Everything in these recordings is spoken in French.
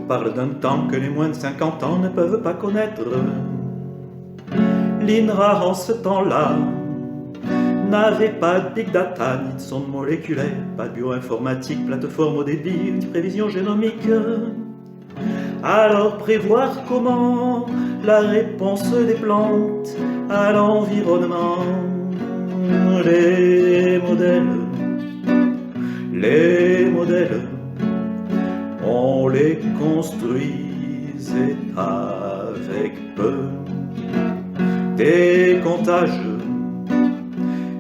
parle d'un temps que les moins de 50 ans ne peuvent pas connaître. L'INRA en ce temps-là n'avait pas de big data, ni de sonde moléculaire, pas de bioinformatique, plateforme au débit, ni prévision génomique. Alors prévoir comment la réponse des plantes à l'environnement, les modèles, on les construisait avec peu des comptages,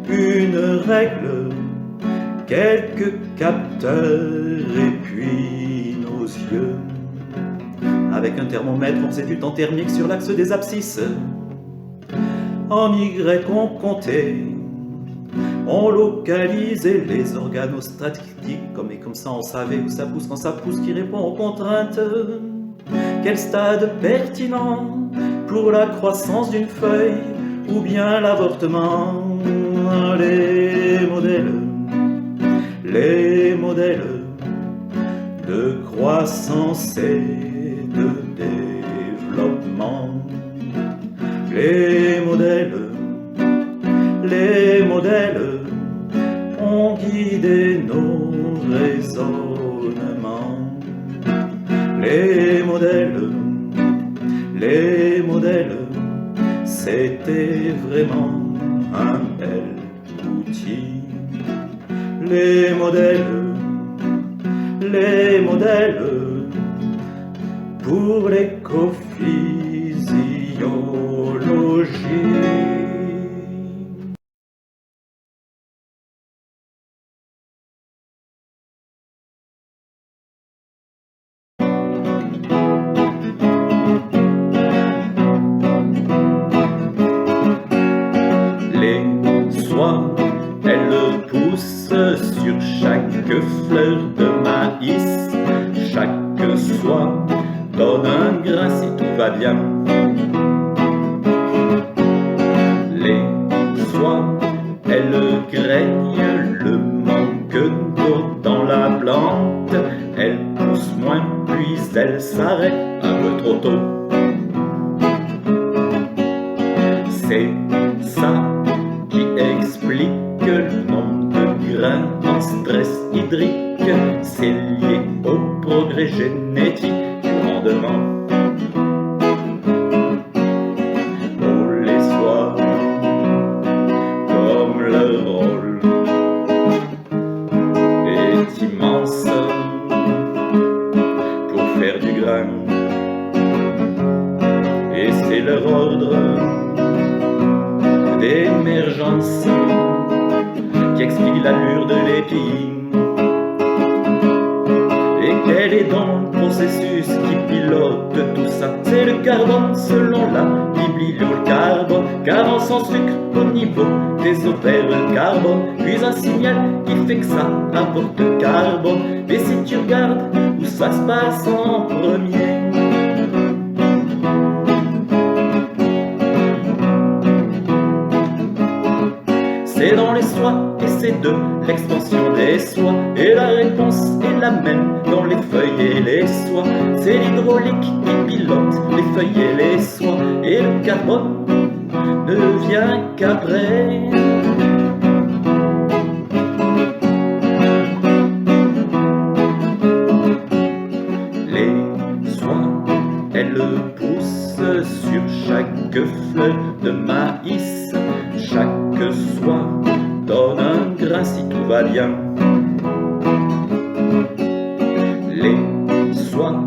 une règle, quelques capteurs et puis nos yeux. Avec un thermomètre, on faisait du temps thermique sur l'axe des abscisses. En Y, on comptait, on localisait les organostatistiques, et comme ça on savait où ça pousse quand ça pousse, qui répond aux contraintes. Quel stade pertinent pour la croissance d'une feuille ou bien l'avortement. Les modèles de croissance et de développement. Les modèles ont guidé nos raisonnements. Les modèles, c'était vraiment un bel outil. Les modèles pour l'écophysiologie. Les soies, elles poussent sur chaque fleur de maïs. Chaque soie donne un grain si tout va bien. Les soies, elles craignent le manque d'eau dans la plante. Elles poussent moins puis elles s'arrêtent un peu trop tôt. C'est ça qui explique le nombre de grains en stress hydrique. C'est lié au progrès génétique du rendement. Oh, les soies, comme leur rôle est immense pour faire du grain. Et c'est leur ordre d'émergence qui explique l'allure de l'épi. Et quel est donc le processus qui pilote tout ça? C'est le carbone selon la bibliocarbone, qu'avance sans sucre au niveau des ovaires le carbone, puis un signal qui fait que ça apporte carbone. Mais si tu regardes où ça se passe en premier, c'est dans les soies et c'est de l'expansion des soies. Et la réponse est la même dans les feuilles et les soies. C'est l'hydraulique qui pilote les feuilles et les soies. Et le carbone ne vient qu'après. Les soies, elles poussent sur chaque fleur de maïs. Chaque soie donne un grain si tout va bien. Les soies,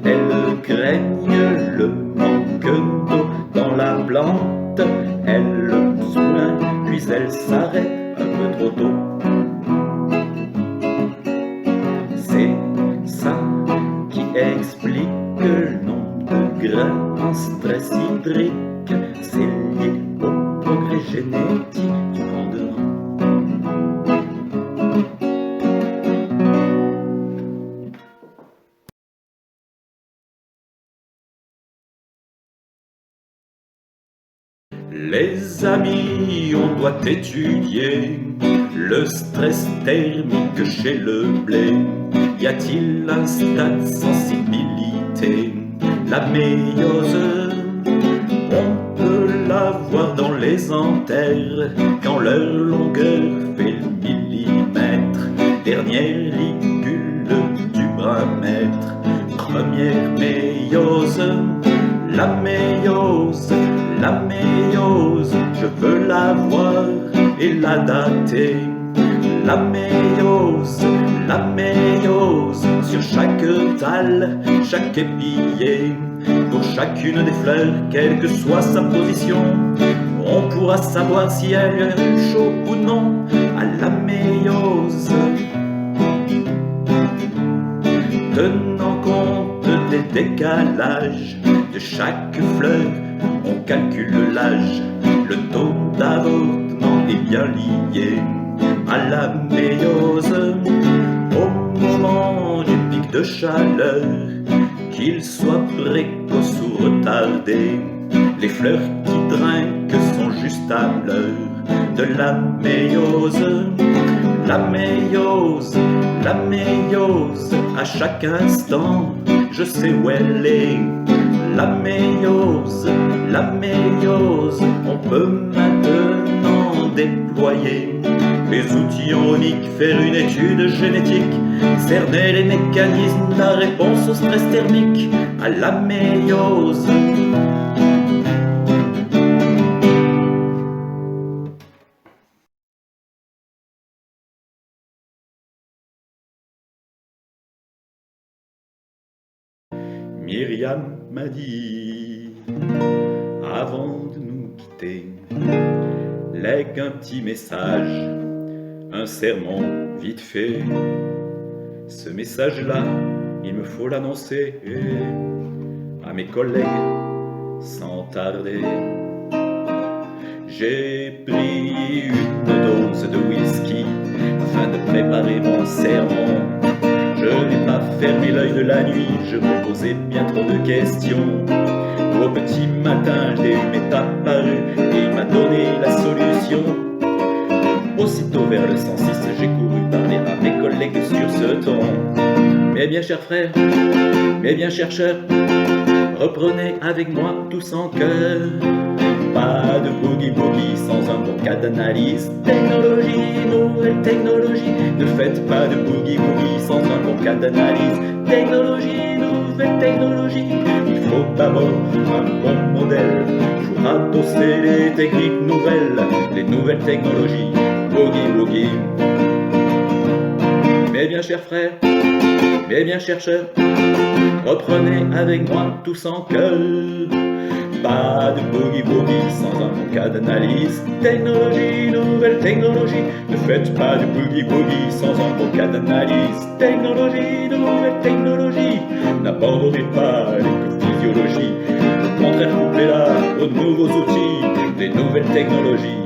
elles craignent le manque d'eau dans la plante. Elles poussent moins, puis elles s'arrêtent un peu trop tôt. C'est ça qui explique le nombre de grains en stress hydrique. C'est lié au progrès génétique du rendement. Les amis, on doit étudier le stress thermique chez le blé. Y a-t-il un stade sensibilité adaptée. La méiose, on peut la voir dans les anthères quand leur longueur fait le millimètre. Dernière ligule du bras-mètre. Première méiose, la méiose, la méiose, je veux la voir et la dater. La méiose, sur chaque dalle, chaque épillet, pour chacune des fleurs, quelle que soit sa position, on pourra savoir si elle est chaud ou non à la méiose. Tenant compte des décalages de chaque fleur, on calcule l'âge, le taux d'avortement est bien lié à la méiose. Au moment du pic de chaleur, qu'il soit précoce ou retardé, les fleurs qui trinquent sont juste à l'heure de la méiose. La méiose, à chaque instant, je sais où elle est. La méiose, on peut maintenant déployer les outils ioniques, faire une étude génétique, cerner les mécanismes de la réponse au stress thermique à la méiose. Myriam m'a dit, avant de nous quitter, lègue un petit message, un sermon vite fait. Ce message-là, il me faut l'annoncer à mes collègues sans tarder. J'ai pris une dose de whisky afin de préparer mon sermon. Je n'ai pas fermé l'œil de la nuit, je me posais bien trop de questions. Au petit matin, le DU m'est apparu et il m'a donné la solution. Aussitôt vers le 106, j'ai couru parler à mes collègues sur ce ton. Mes bien chers frères, mes bien chercheurs, reprenez avec moi tous en cœur. Pas de boogie-boogie sans un bon cas d'analyse. Technologie, nouvelle technologie. Ne faites pas de boogie-boogie sans un bon cas d'analyse. Technologie, nouvelle technologie. Il faut d'abord un bon modèle pour adosser les techniques nouvelles, les nouvelles technologies. Boogie-boogie. Mes bien chers frères, mes bien chercheurs, reprenez avec moi tous en cœur. Pas de boogie-boogie sans un bon cas d'analyse. Technologie, nouvelle technologie. Ne faites pas de boogie-boogie sans un bon cas d'analyse. Technologie, nouvelle technologie. N'abandonnez pas l'écophysiologie. Au contraire, couplez-la aux nouveaux outils des nouvelles technologies.